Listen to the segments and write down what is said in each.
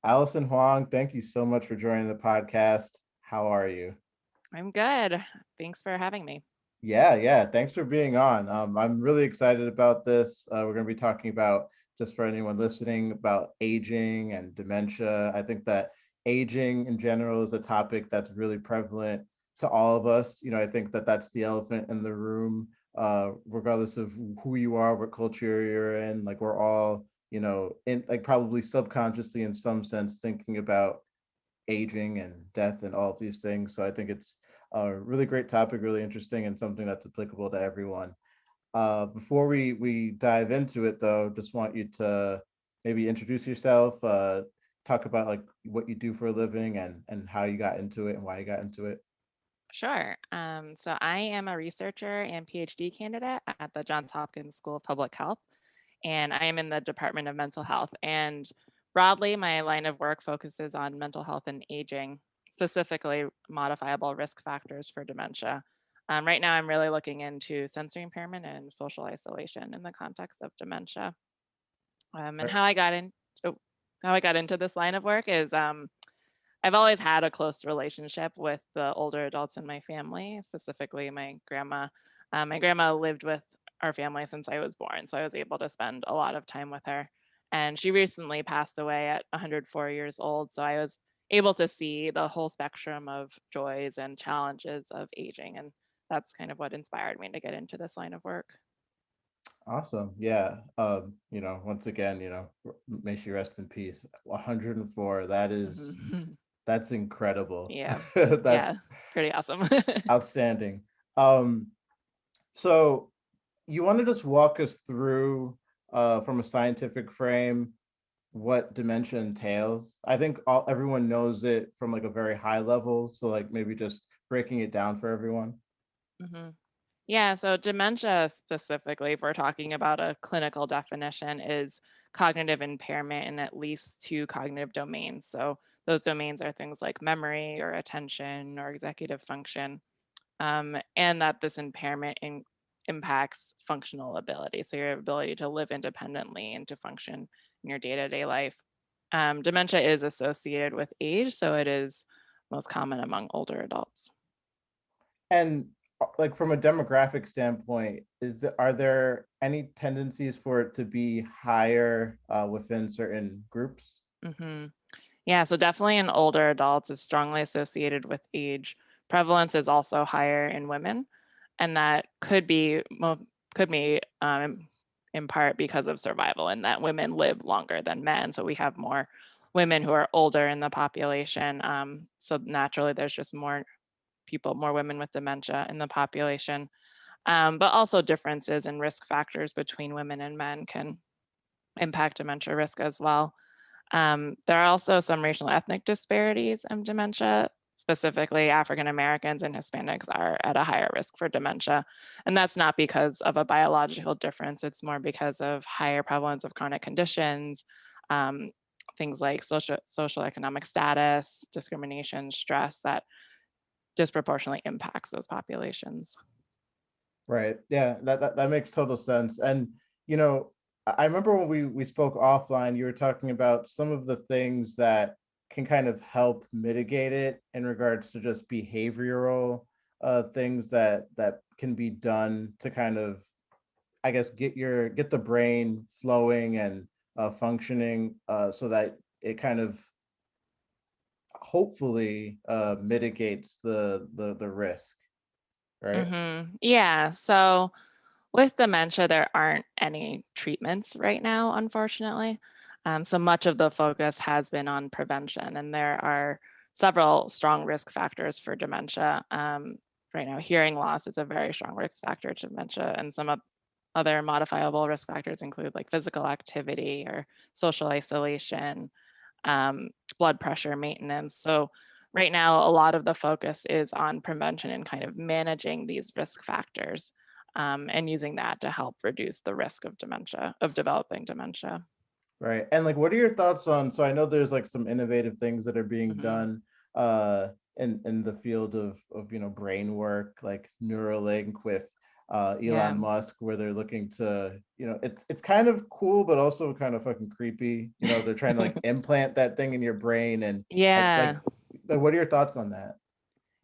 Alison Huang, thank you so much for joining the podcast. How are you? I'm good. Thanks for having me. Yeah. Thanks for being on. I'm really excited about this. We're going to be talking about, just for anyone listening, about aging and dementia. I think that aging in general is a topic that's really prevalent to all of us. I think that that's the elephant in the room, regardless of who you are, what culture you're in. Like we're all, in like probably subconsciously in some sense thinking about aging and death and all of these things. So I think it's a really great topic, really interesting, and something that's applicable to everyone. Before we dive into it, though, just want you to maybe introduce yourself, talk about like what you do for a living and how you got into it and why you got into it. Sure. So I am a researcher and PhD candidate at the Johns Hopkins School of Public Health, and I am in the Department of Mental Health. And broadly, my line of work focuses on mental health and aging, specifically modifiable risk factors for dementia. Right now, I'm really looking into sensory impairment and social isolation in the context of dementia. And Right. oh, how I got into this line of work is I've always had a close relationship with the older adults in my family, specifically my grandma. My grandma lived with our family since I was born, so I was able to spend a lot of time with her. And she recently passed away at 104 years old, so I was able to see the whole spectrum of joys and challenges of aging. And that's kind of what inspired me to get into this line of work. Awesome. Yeah. Once again, may she rest in peace. 104. Mhm. That's incredible. Yeah. Yeah. That's Pretty awesome. outstanding. Um, so you want to just walk us through, from a scientific frame, what dementia entails? I think everyone knows it from like a very high level, so like maybe just breaking it down for everyone. Mhm. Yeah, so dementia specifically, if we're talking about a clinical definition, is cognitive impairment in at least two cognitive domains. So those domains are things like memory or attention or executive function, and that this impairment impacts functional ability. So your ability to live independently and to function in your day to day life. Dementia is associated with age, so it is most common among older adults. And like from a demographic standpoint, are there any tendencies for it to be higher within certain groups? hmm Yeah, so definitely in older adults is strongly associated with age. Prevalence is also higher in women, and that could be in part because of survival, and that women live longer than men. So we have more women who are older in the population. So naturally, there's just more women with dementia in the population. But also differences in risk factors between women and men can impact dementia risk as well. There are also some racial and ethnic disparities in dementia. Specifically, African Americans and Hispanics are at a higher risk for dementia. And that's not because of a biological difference, it's more because of higher prevalence of chronic conditions, um, things like social economic status, discrimination, stress that disproportionately impacts those populations. Right. Yeah, that makes total sense. And you know, I remember when we spoke offline, you were talking about some of the things that can kind of help mitigate it in regards to just behavioral things that can be done to kind of, I guess, get the brain flowing and functioning, so that it kind of hopefully mitigates the risk, right? Yeah. So with dementia, there aren't any treatments right now, unfortunately. So much of the focus has been on prevention, and there are several strong risk factors for dementia. Right now, hearing loss is a very strong risk factor to dementia, and other modifiable risk factors include like physical activity or social isolation, um, blood pressure maintenance. So, right now, a lot of the focus is on prevention and kind of managing these risk factors and using that to help reduce the risk of dementia, of developing dementia. Right. And like, what are your thoughts on? So I know there's like some innovative things that are being hmm done in the field of brain work, like Neuralink with Elon Yeah. Musk, where they're looking to, it's kind of cool, but also kind of fucking creepy. They're trying to like implant that thing in your brain, and Yeah. what are your thoughts on that?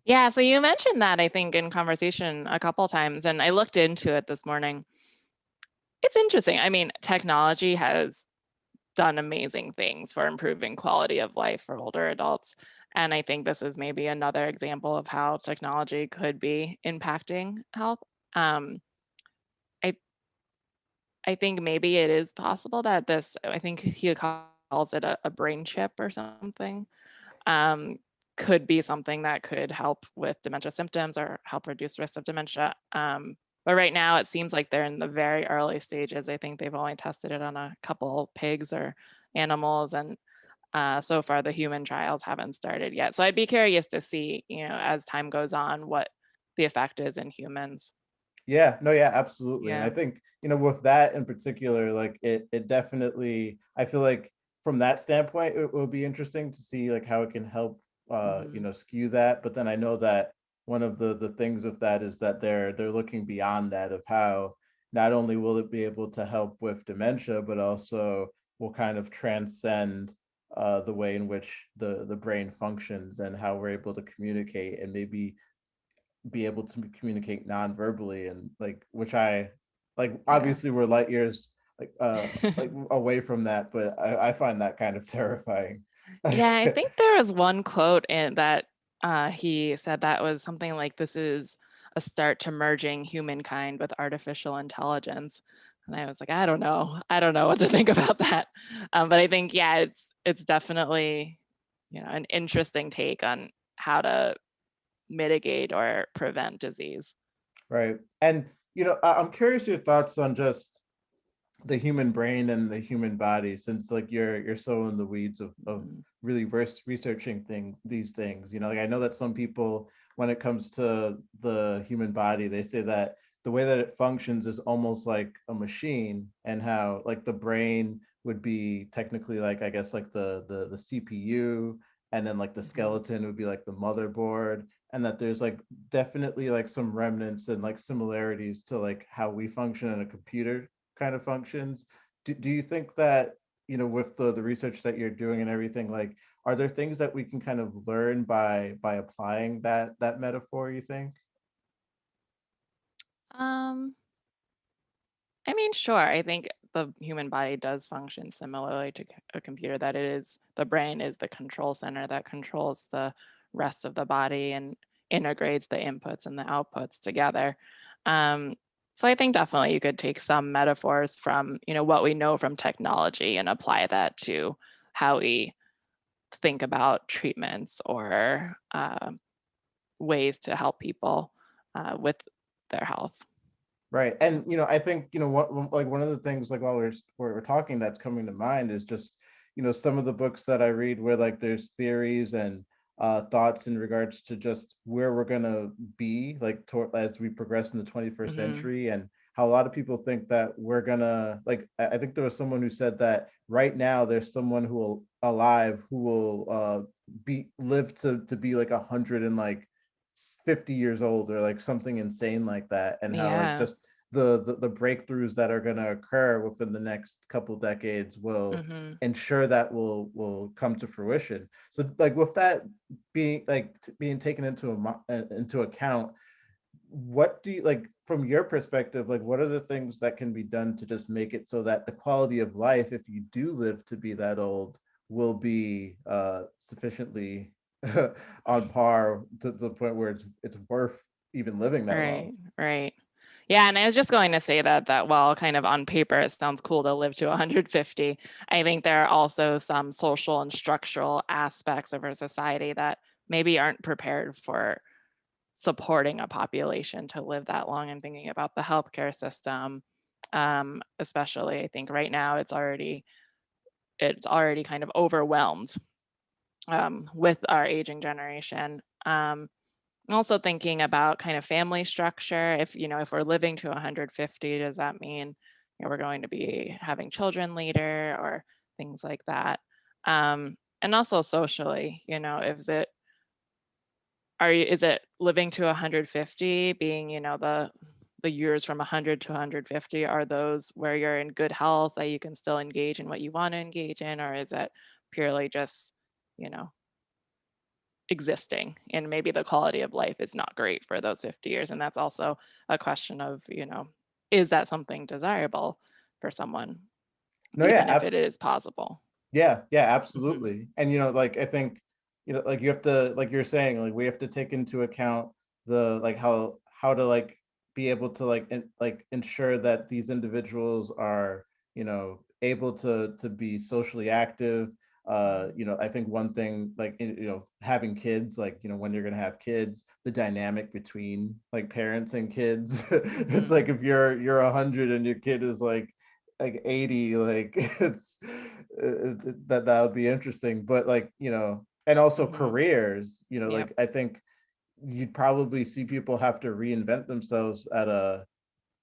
Yeah, so you mentioned that I think in conversation a couple times, and I looked into it this morning. It's interesting. I mean, technology has done amazing things for improving quality of life for older adults. And I think this is maybe another example of how technology could be impacting health. Um, I I think maybe it is possible that this, I think he calls it a brain chip or something, um, could be something that could help with dementia symptoms or help reduce risk of dementia. But right now, it seems like they're in the very early stages. I think they've only tested it on a couple pigs or animals, and so far the human trials haven't started yet. So I'd be curious to see, as time goes on, what the effect is in humans. Yeah, no, yeah, absolutely. And I Yeah. think, with that in particular, like it definitely, I feel like from that standpoint, it will be interesting to see like how it can help Hmm. skew that. But then I know that one of the things of that is that they're looking beyond that, of how not only will it be able to help with dementia, but also will kind of transcend the way in which the brain functions and how we're able to communicate, and maybe be able to communicate non-verbally, and like, which I like, Yeah. obviously we're light years like away from that, but I find that kind of terrifying. Yeah, I think there was one quote in that he said that was something like, "This is a start to merging humankind with artificial intelligence." And I was like, I don't know what to think about that. But I think, yeah, it's definitely, an interesting take on how to mitigate or prevent disease. Right. And I'm curious your thoughts on just the human brain and the human body, since like you're so in the weeds of Mhm. really researching these things. Like, I know that some people, when it comes to the human body, they say that the way that it functions is almost like a machine, and how like the brain would be technically, like, I guess, like the CPU, and then like the Mhm. skeleton would be like the motherboard, and that there's like definitely like some remnants and like similarities to like how we function in a computer kind of functions. Do you think that, with the research that you're doing and everything, like, are there things that we can kind of learn by applying that metaphor, you think? Um, I mean, sure. I think the human body does function similarly to a computer, that it is the brain is the control center that controls the rest of the body and integrates the inputs and the outputs together. Um, so I think definitely you could take some metaphors from, what we know from technology and apply that to how we think about treatments or ways to help people with their health. Right. Yeah. And I think, what, like, one of the things, like, while we're talking, that's coming to mind is just, some of the books that I read where like there's theories and thoughts in regards to just where we're gonna be, like, as we progress in the 21st Hmm. century, and how a lot of people think that we're gonna, like, I think there was someone who said that right now there's someone who will alive who will be live to be like 100 and like 50 years old, or like something insane like that, and how like Yeah. just the breakthroughs that are going to occur within the next couple decades will Hmm. ensure that will come to fruition. So like, with that being like being taken into account, what do you like, from your perspective, like, what are the things that can be done to just make it so that the quality of life, if you do live to be that old, will be sufficiently on par to the point where it's worth even living that long? Right, right. Yeah, and I was just going to say that while kind of on paper it sounds cool to live to 150, I think there are also some social and structural aspects of our society that maybe aren't prepared for supporting a population to live that long. And thinking about the healthcare system, especially, I think right now it's already kind of overwhelmed with our aging generation. Also thinking about kind of family structure. If we're living to 150, does that mean, we're going to be having children later or things like that? And also socially, is it living to 150 being, the the years from 100 to 150, are those where you're in good health, that you can still engage in what you want to engage in, or is it purely just, you know, existing, and maybe the quality of life is not great for those 50 years? And that's also a question of, is that something desirable for someone, No, yeah, even if it is possible? yeah, yeah, Mhm. absolutely. And like I think, like you have to, like you're saying, like we have to take into account the like how to like be able to like ensure that these individuals are, able to be socially active. Mhm. I think one thing, like having kids, like when you're gonna have kids, the dynamic between like parents and kids. It's Mhm. like if you're 100 and your kid is like 80, like that would be interesting. But like, and also Mhm. careers, Yep. like I think you'd probably see people have to reinvent themselves at a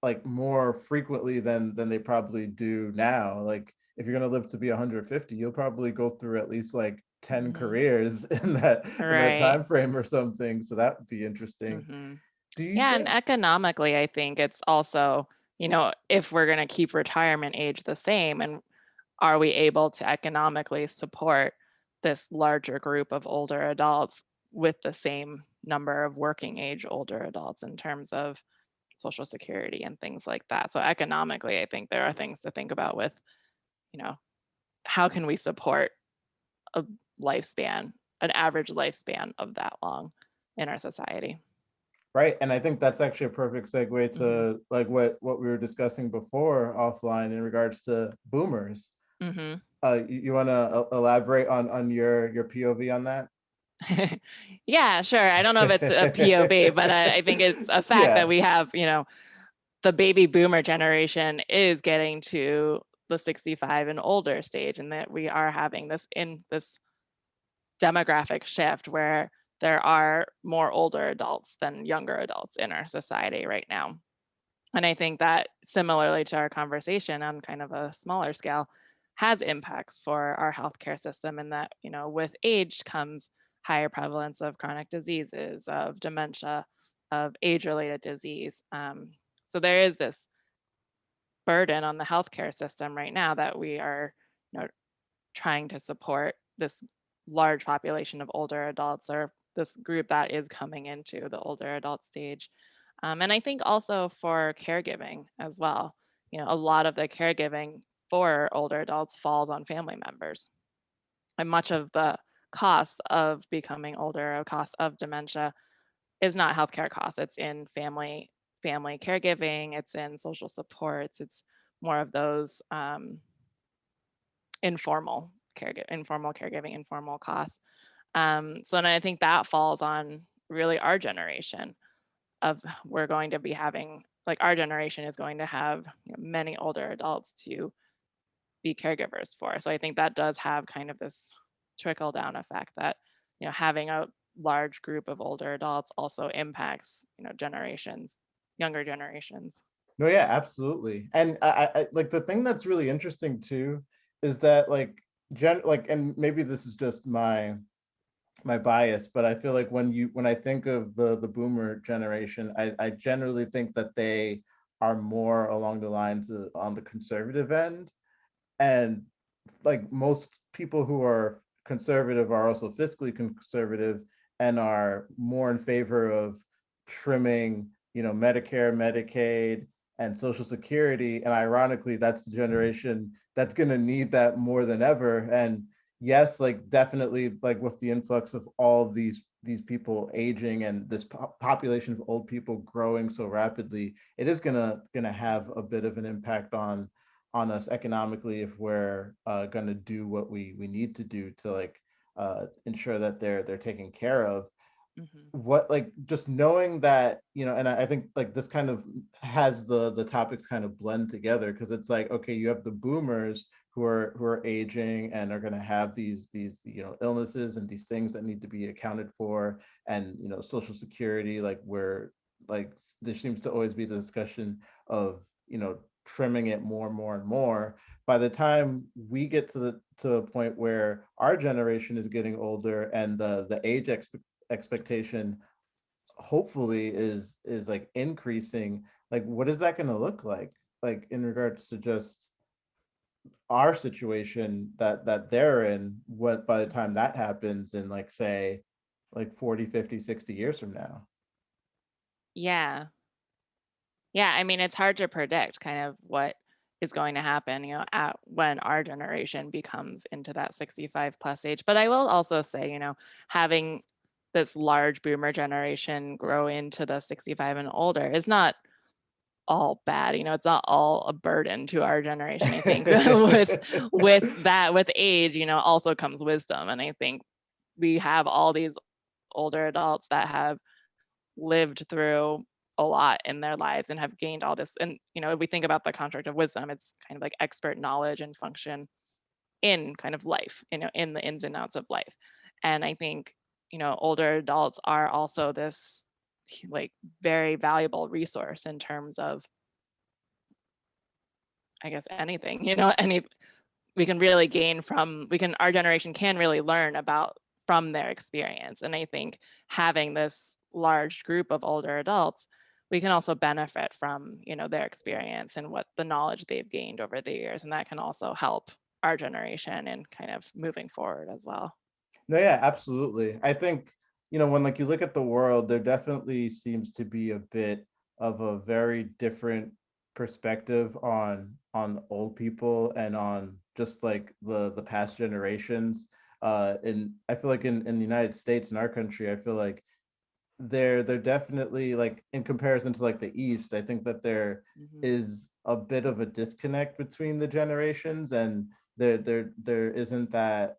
like more frequently than they probably do now. Like if you're going to live to be 150, you'll probably go through at least like 10 Mhm. careers in that Right. time frame or something. So that would be interesting. Mhm. Do you Yeah, and think? economically, I think it's also, if we're gonna keep retirement age the same, and are we able to economically support this larger group of older adults with the same number of working age older adults in terms of Social Security and things like that? So economically, I think there are things to think about with, you know, how can we support a lifespan, an average lifespan of that long in our society? Right. And I think that's actually a perfect segue Mhm. to like what we were discussing before offline in regards to boomers. Mhm. You want to elaborate on your POV on that? Yeah, sure. I don't know if it's a POV, but I think it's a fact that Yeah. we have, the baby boomer generation is getting to the 65 and older stage, and that we are having this demographic shift where there are more older adults than younger adults in our society right now. And I think that, similarly to our conversation on kind of a smaller scale, has impacts for our healthcare system, in that, with age comes higher prevalence of chronic diseases, of dementia, of age-related disease. So there is this burden on the healthcare system right now that we are, you know, trying to support this large population of older adults, or this group that is coming into the older adult stage. And I think also for caregiving as well. A lot of the caregiving for older adults falls on family members. And much of the cost of becoming older, a cost of dementia, is not healthcare costs. It's in family caregiving, it's in social supports, it's more of those informal caregiving, informal costs. So, and I think that falls on really our generation of, we're going to be having, like, our generation is going to have, many older adults to be caregivers for. So I think that does have kind of this trickle down effect, that, having a large group of older adults also impacts, generations, younger generations. No, yeah, absolutely. And like the thing that's really interesting too is that like and maybe this is just my bias, but I feel like when I think of the boomer generation, I generally think that they are more along the lines of on the conservative end. And like most people who are conservative are also fiscally conservative and are more in favor of trimming, Medicare, Medicaid, and Social Security. And ironically, that's the generation that's going to need that more than ever. And yes, like definitely, like with the influx of all of these people aging and this population of old people growing so rapidly, it is gonna have a bit of an impact on us economically if we're going to do what we need to do to like ensure that they're taken care of. Hmm. What like just knowing that, and I think like this kind of has the topics kind of blend together because it's like, okay, you have the boomers who are aging and are going to have these illnesses and these things that need to be accounted for, and Social Security, like where like there seems to always be the discussion of trimming it more and more and more. By the time we get to a point where our generation is getting older and the expectation hopefully is like increasing, like what is that going to look like in regards to just our situation that they're in, what by the time that happens in like say like 40, 50, 60 years from now. Yeah. Yeah, I mean, it's hard to predict kind of what is going to happen, at when our generation becomes into that 65 plus age. But I will also say, having this large boomer generation grow into the 65 and older is not all bad. It's not all a burden to our generation. I think with age, also comes wisdom. And I think we have all these older adults that have lived through a lot in their lives and have gained all this. And, if we think about the contract of wisdom, it's kind of like expert knowledge and function in kind of life, in the ins and outs of life. And I think, older adults are also this like very valuable resource in terms of, I guess, anything, any we can really gain from our generation can really learn about from their experience. And I think having this large group of older adults, we can also benefit from, their experience and what the knowledge they've gained over the years. And that can also help our generation in kind of moving forward as well. No, yeah, absolutely. I think, when like you look at the world, there definitely seems to be a bit of a very different perspective on old people and on just like the past generations. And I feel like in the United States, in our country, I feel like they're definitely like in comparison to like the East, I think that there Hmm. is a bit of a disconnect between the generations, and there isn't that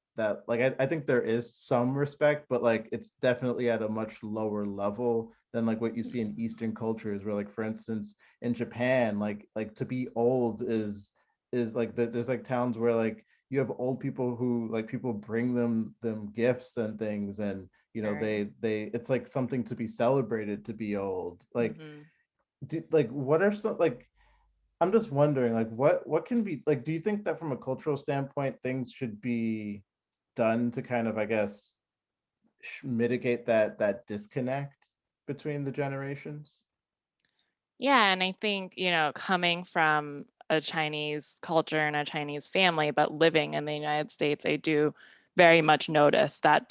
like I think there is some respect, but like it's definitely at a much lower level than like what you see in Eastern cultures, where like for instance in Japan, like to be old is like there's like towns where like you have old people who like people bring them gifts and things, and Right. they it's like something to be celebrated to be old. Like Hmm. like what are some like I'm just wondering like what can be like, do you think that from a cultural standpoint things should be done to kind of, I guess, mitigate that disconnect between the generations? Yeah, and I think, coming from a Chinese culture and a Chinese family, but living in the United States, I do very much notice that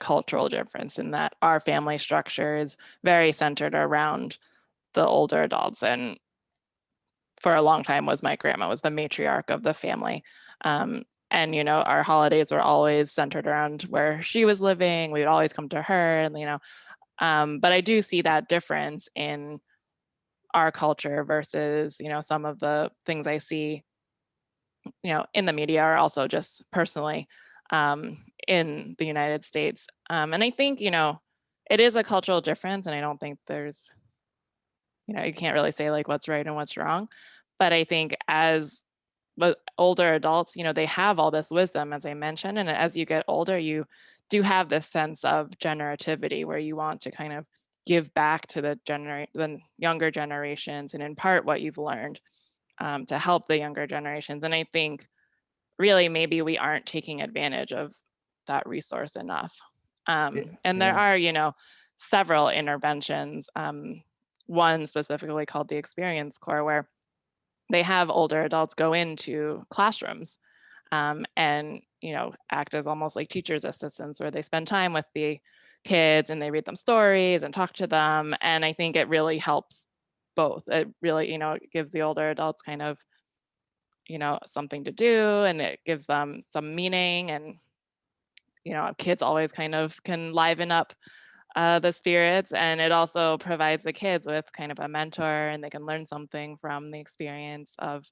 cultural difference in that our family structure is very centered around the older adults. And for a long time was my grandma was the matriarch of the family. And, our holidays were always centered around where she was living. We would always come to her and, but I do see that difference in our culture versus, some of the things I see, in the media or also just personally in the United States. And I think, it is a cultural difference, and I don't think there's, you can't really say like what's right and what's wrong. But I think as but older adults, they have all this wisdom, as I mentioned, and as you get older, you do have this sense of generativity where you want to kind of give back to the younger generations and impart what you've learned to help the younger generations. And I think really maybe we aren't taking advantage of that resource enough. Yeah, And there yeah, are, several interventions. One specifically called the Experience Corps, where they have older adults go into classrooms and act as almost like teachers assistants, where they spend time with the kids and they read them stories and talk to them. And I think it really helps both. It really, it gives the older adults kind of, something to do, and it gives them some meaning. And kids always kind of can liven up the spirits, and it also provides the kids with kind of a mentor, and they can learn something from the experience of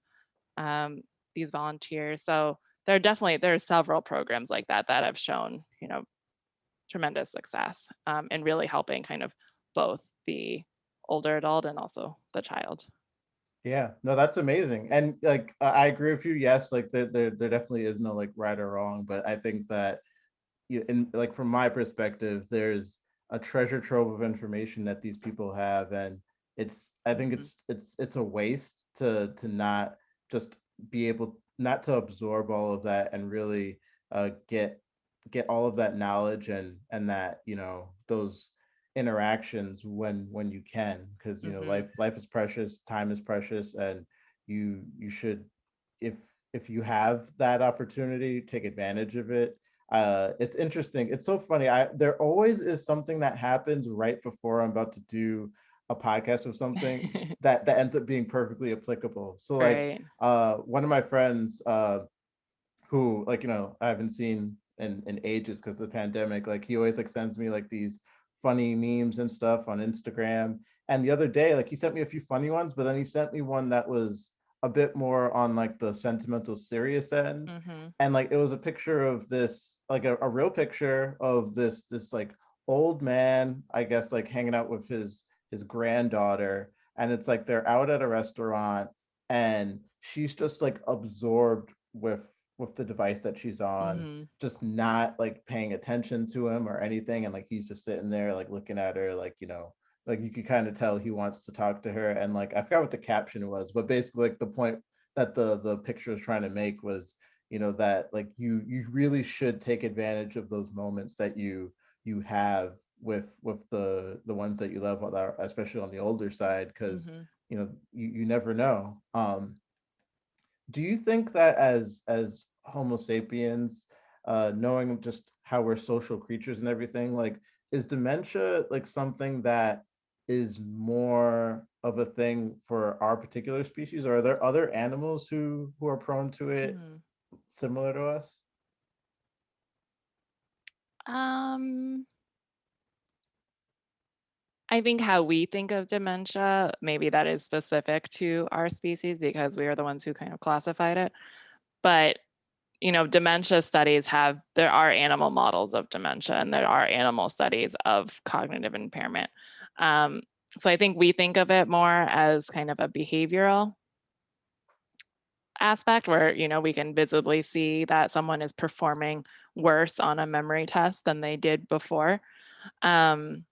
um, these volunteers. So there are several programs like that that have shown, tremendous success in really helping kind of both the older adult and also the child. yeah. No, that's amazing. And like I agree with you. Yes, like there definitely is no like right or wrong, but I think that in like from my perspective, there's a treasure trove of information that these people have, and I think Hmm. it's a waste to not just be able not to absorb all of that and really get all of that knowledge and that those interactions when you can, because Mhm. life is precious, time is precious, and you should, if you have that opportunity, take advantage of it. It's interesting, it's so funny, there always is something that happens right before I'm about to do a podcast of something that ends up being perfectly applicable. So like Right. one of my friends, who, like, I haven't seen in ages because of the pandemic, like he always like sends me like these funny memes and stuff on Instagram. And the other day, like he sent me a few funny ones, but then he sent me one that was a bit more on like the sentimental serious end. Mhm. And like it was a picture of this, like a real picture of this like old man, I guess, like hanging out with his granddaughter. And it's like they're out at a restaurant, and she's just like absorbed with the device that she's on, Mhm. just not like paying attention to him or anything. And like he's just sitting there like looking at her, like, like you could kind of tell he wants to talk to her. And like I forgot what the caption was, but basically like the point that the picture was trying to make was, that like you really should take advantage of those moments that you have with the ones that you love, especially on the older side, because Mhm. you never know. Do you think that as Homo sapiens, knowing just how we're social creatures and everything, like is dementia like something that is more of a thing for our particular species, or are there other animals who are prone to it Mhm. similar to us? Um, I think how we think of dementia, maybe that is specific to our species because we are the ones who kind of classified it. But, dementia studies there are animal models of dementia and there are animal studies of cognitive impairment. Um, so I think we think of it more as kind of a behavioral aspect where, we can visibly see that someone is performing worse on a memory test than they did before. Um,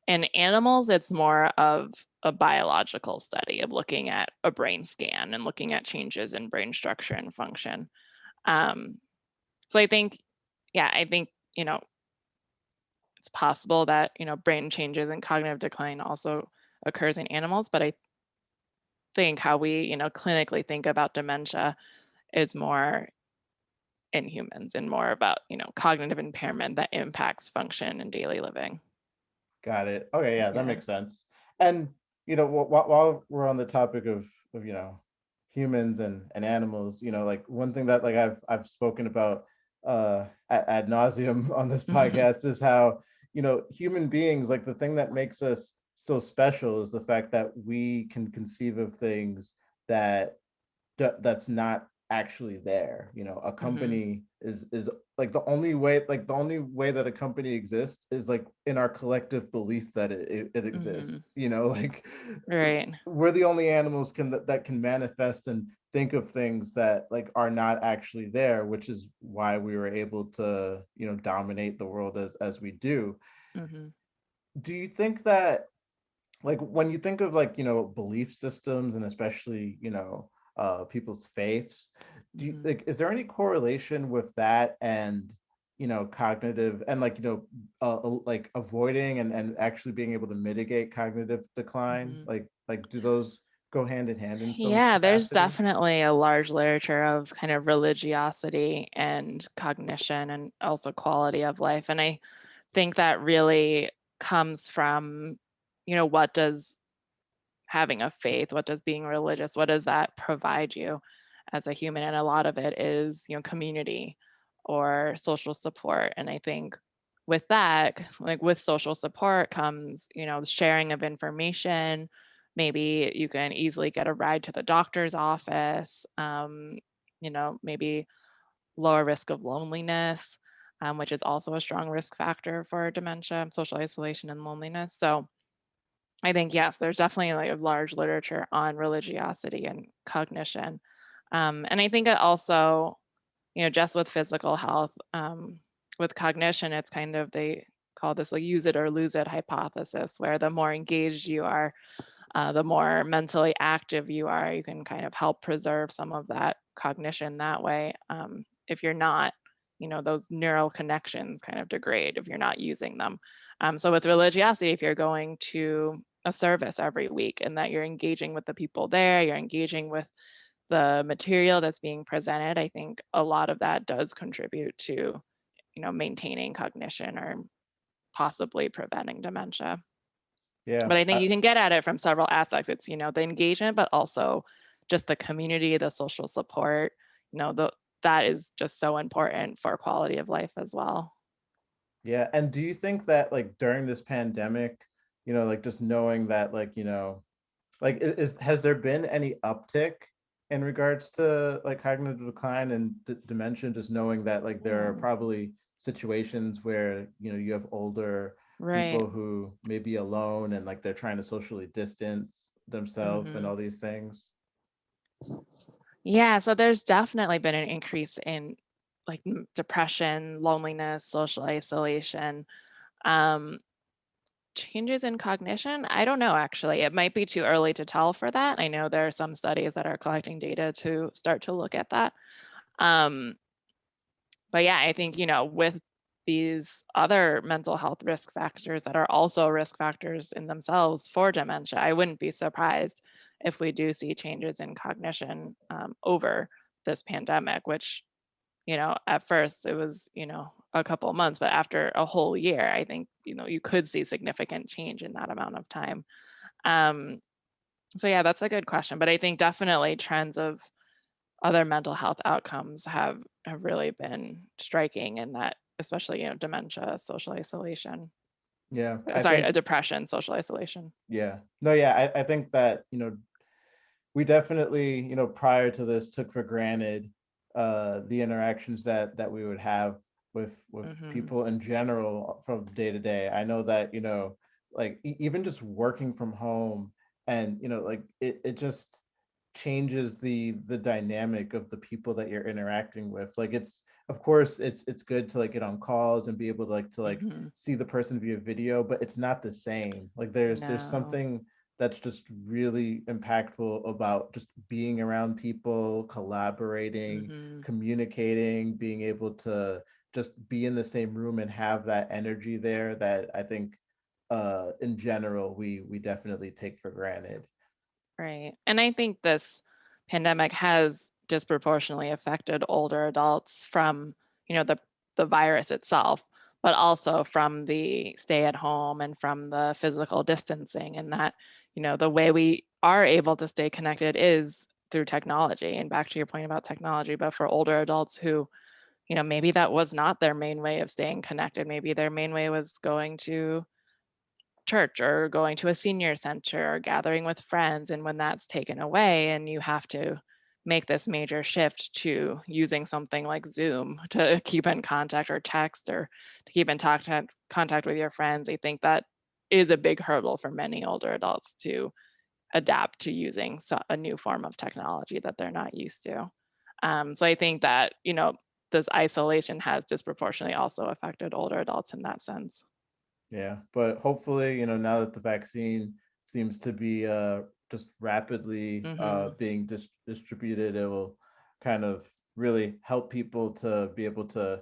In animals, it's more of a biological study of looking at a brain scan and looking at changes in brain structure and function. Um, so I think, yeah, I think, it's possible that, brain changes and cognitive decline also occurs in animals, but I think how we, clinically think about dementia is more in humans and more about, cognitive impairment that impacts function in daily living. Got it. Okay, yeah, that Yeah. makes sense. And while we're on the topic of humans and animals, like one thing that like I've spoken about ad nauseum on this podcast is how human beings, like the thing that makes us so special is the fact that we can conceive of things that that's not actually there. A Mhm. company is like the only way that a company exists is like in our collective belief that it exists. Mhm. Like Right. we're the only animals that can manifest and think of things that like are not actually there, which is why we were able to dominate the world as we do. Mhm. Do you think that, like, when you think of like belief systems, and especially people's faiths, do you Mhm. like, is there any correlation with that and cognitive, and like like avoiding and actually being able to mitigate cognitive decline, Mhm. like do those go hand in hand in some Yeah, there's capacity? definitely a large literature of kind of religiosity and cognition and also quality of life. And I think that really comes from, what does having a faith, what does being religious, what does that provide you as a human? And a lot of it is, community or social support. And I think with that, like with social support comes, sharing of information. Maybe you can easily get a ride to the doctor's office, maybe lower risk of loneliness, which is also a strong risk factor for dementia, social isolation and loneliness. So I think, yes, there's definitely like a large literature on religiosity and cognition. And I think it also, just with physical health, with cognition, it's kind of, they call this like use it or lose it hypothesis, where the more engaged you are, the more mentally active you are, you can kind of help preserve some of that cognition that way. If you're not, those neural connections kind of degrade if you're not using them. So with religiosity, if you're going to a service every week and that you're engaging with the people there, you're engaging with the material that's being presented, I think a lot of that does contribute to, maintaining cognition or possibly preventing dementia. Yeah. But I think you can get at it from several aspects. It's, the engagement, but also just the community, the social support, that is just so important for quality of life as well. Yeah. And do you think that like during this pandemic, like just knowing that like, like has there been any uptick in regards to like cognitive decline and dementia, just knowing that like there are Mm, probably situations where, you have older right. people who may be alone and like they're trying to socially distance themselves and Mhm. all these things? Yeah, so there's definitely been an increase in like depression, loneliness, social isolation, um, changes in cognition. I don't know actually. It might be too early to tell for that. I know there are some studies that are collecting data to start to look at that. Um, but yeah, I think, with these other mental health risk factors that are also risk factors in themselves for dementia, I wouldn't be surprised if we do see changes in cognition over this pandemic, which, at first it was, a couple of months, but after a whole year, I think, you could see significant change in that amount of time. Um, so yeah, that's a good question. But I think definitely trends of other mental health outcomes have really been striking in that, especially, dementia, social isolation. Yeah, I Sorry, think, depression, social isolation. yeah. No, yeah, I think that, we definitely, prior to this took for granted the interactions that we would have with Mhm. people in general from day to day. I know that, like even just working from home and, like it just changes the dynamic of the people that you're interacting with. Like it's, of course it's good to like get on calls and be able to Mhm. see the person via video, but it's not the same. Like there's No. something that's just really impactful about just being around people, collaborating, Mhm. communicating, being able to just be in the same room and have that energy there that I think in general we definitely take for granted. Right. And I think this pandemic has disproportionately affected older adults from, the virus itself, but also from the stay at home and from the physical distancing, and that, the way we are able to stay connected is through technology. And back to your point about technology, but for older adults who, maybe that was not their main way of staying connected. Maybe their main way was going to church or going to a senior center or gathering with friends. And when that's taken away and you have to make this major shift to using something like Zoom to keep in contact or text or to keep in contact with your friends, I think that is a big hurdle for many older adults to adapt to using a new form of technology that they're not used to. So I think that, this isolation has disproportionately also affected older adults in that sense. Yeah, but hopefully, now that the vaccine seems to be just rapidly Hmm. being distributed, it will kind of really help people to be able to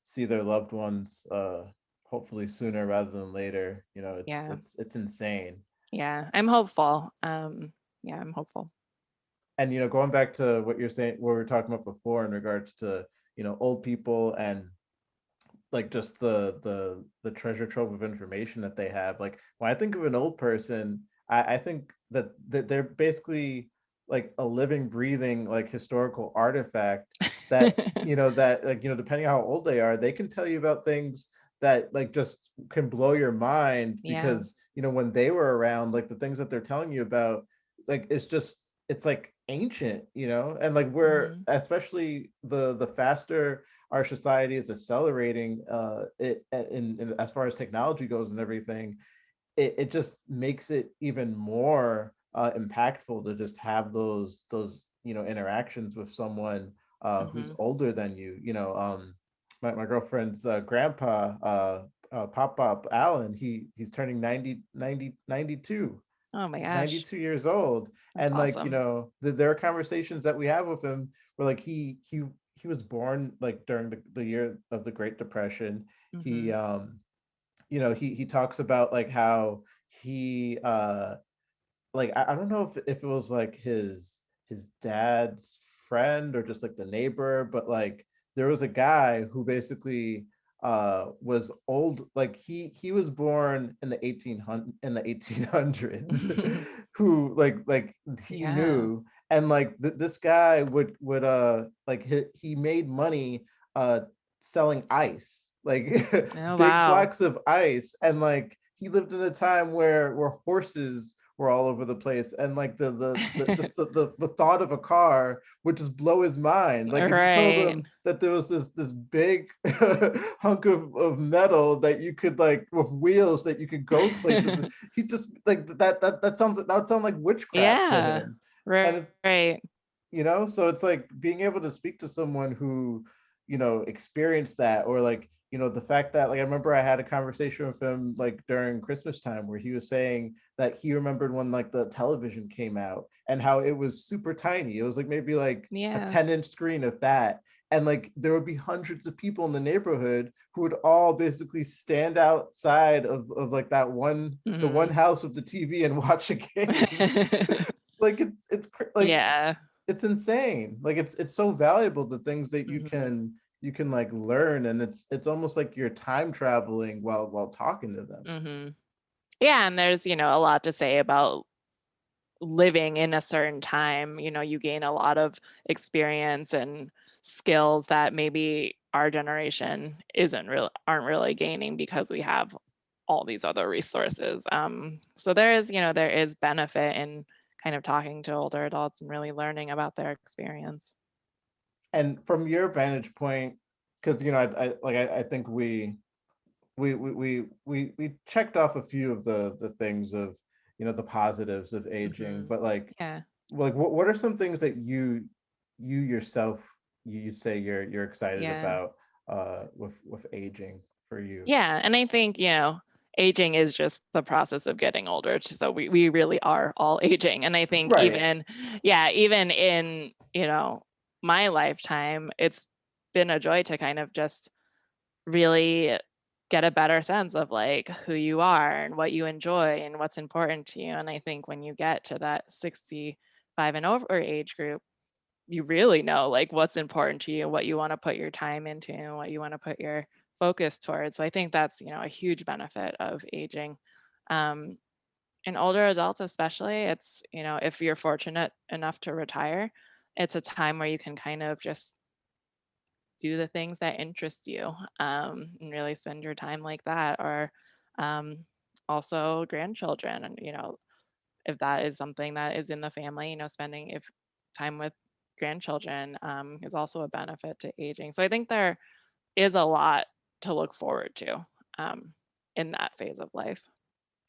see their loved ones hopefully sooner rather than later. It's Yeah. it's it's insane. Yeah, I'm hopeful. Yeah, I'm hopeful. And going back to what you're saying, what we were talking about before in regards to, old people and like just the treasure trove of information that they have. Like when I think of an old person, I think that they're basically like a living, breathing, like historical artifact that like, depending on how old they are, they can tell you about things that like just can blow your mind Yeah. because, when they were around, like the things that they're telling you about, like it's like ancient, and like we're Mhm. especially the faster our society is accelerating in as far as technology goes and everything, it just makes it even more impactful to just have those interactions with someone who's Mhm. older than you. My girlfriend's grandpa, Pop Allen, he's turning 92. Oh my gosh, 92 years old. that's And like, awesome. there are conversations that we have with him where like he he was born like during the year of the Great Depression. He Mhm. he talks about like how he like I don't know if it was like his dad's friend or just like the neighbor, but like there was a guy who basically was old, like he was born in the 1800s who like he Yeah. knew, and like this guy would like he made money uh selling ice, like Oh, big wow. blocks of ice, and like he lived in a time where horses were all over the place, and like the just the thought of a car would just blow his mind. Like if you told Right. him that there was this big hunk of metal that you could like with wheels that you could go places, he just like that would sound like witchcraft to Yeah. him. And it's, Right. so it's like being able to speak to someone who experienced that, or like the fact that, like, I remember I had a conversation with him like during Christmas time where he was saying that he remembered when like the television came out and how it was super tiny. It was like maybe like a Yeah. 10-inch screen of that, and like there would be hundreds of people in the neighborhood who would all basically stand outside of like the one Mhm. house with the TV and watch a game. Like like Yeah. it's insane. Like it's so valuable, the things that Mhm. you can like learn, and it's almost like you're time traveling while talking to them. Mhm. Yeah, and there's, a lot to say about living in a certain time. You gain a lot of experience and skills that maybe our generation aren't really gaining because we have all these other resources. So there is benefit in kind of talking to older adults and really learning about their experience. And from your vantage point, because I think we checked off a few of the things of the positives of aging, Mhm. but Yeah. like what are some things that you yourself you'd say you're excited Yeah. about with aging for you? Yeah, and I think, aging is just the process of getting older, so we really are all aging, and I think Right. even in, my lifetime, it's been a joy to kind of just really get a better sense of, like, who you are and what you enjoy and what's important to you, and I think when you get to that 65 and over age group, you really know, like, what's important to you, what you wanna put your time into, and what you wanna put your focus towards. So I think that's, a huge benefit of aging. Um, and older adults especially, it's, if you're fortunate enough to retire, it's a time where you can kind of just do the things that interest you, and really spend your time like that, or, um, also grandchildren and, if that is something that is in the family, spending if time with grandchildren, is also a benefit to aging. So I think there is a lot to look forward to, in that phase of life.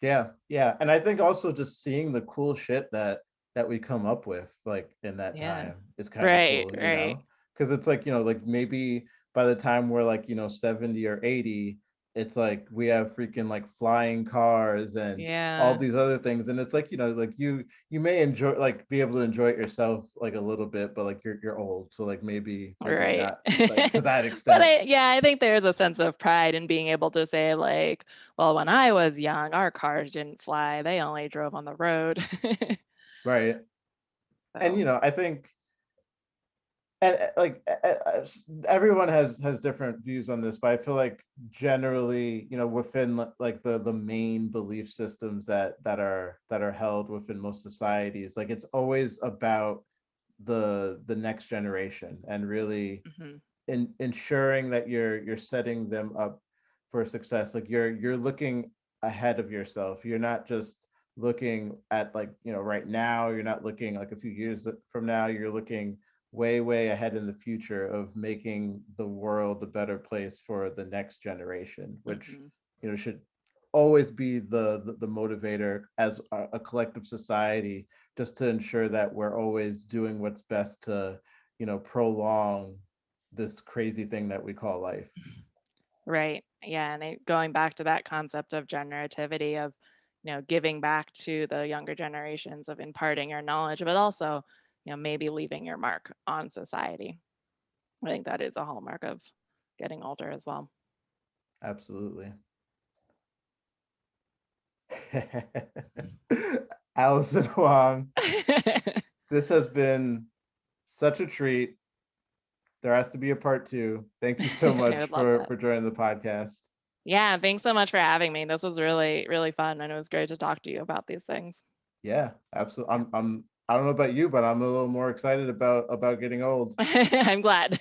Yeah, yeah, and I think also just seeing the cool shit that we come up with, like, in that Yeah. time is kinda Right, cool, right. because it's like, like, maybe by the time we're, like, 70 or 80, it's like we have freaking, like, flying cars and all Yeah. these other things, and it's like, like, you may enjoy like, be able to enjoy it yourself, like, a little bit, but, like, you're old, so, like, maybe Right. not, like, to that But extent. I think there's a sense of pride in being able to say, like, "Well, when I was young, our cars didn't fly, they only drove on the road." Right, and, So, I think, and like everyone has different views on this, but I feel like generally, within like the main belief systems that are held within most societies, like it's always about the next generation, and really mhm, ensuring that you're setting them up for success. Like you're looking ahead of yourself. You're not just looking at, like, right now. You're not looking like a few years from now. You're looking way ahead in the future of making the world a better place for the next generation, which mhm. should always be the motivator as a collective society, just to ensure that we're always doing what's best to prolong this crazy thing that we call life. Right. Yeah, and going back to that concept of generativity of, giving back to the younger generations of imparting your knowledge, but also, maybe leaving your mark on society. I think that is a hallmark of getting older as well. Absolutely. Alison Huang, this has been such a treat. There has to be a part two. Thank you so I much would love that. for joining the podcast. Yeah, thanks so much for having me. This was really, really fun, and it was great to talk to you about these things. Yeah, absolutely. I don't know about you, but I'm a little more excited about getting old. I'm glad.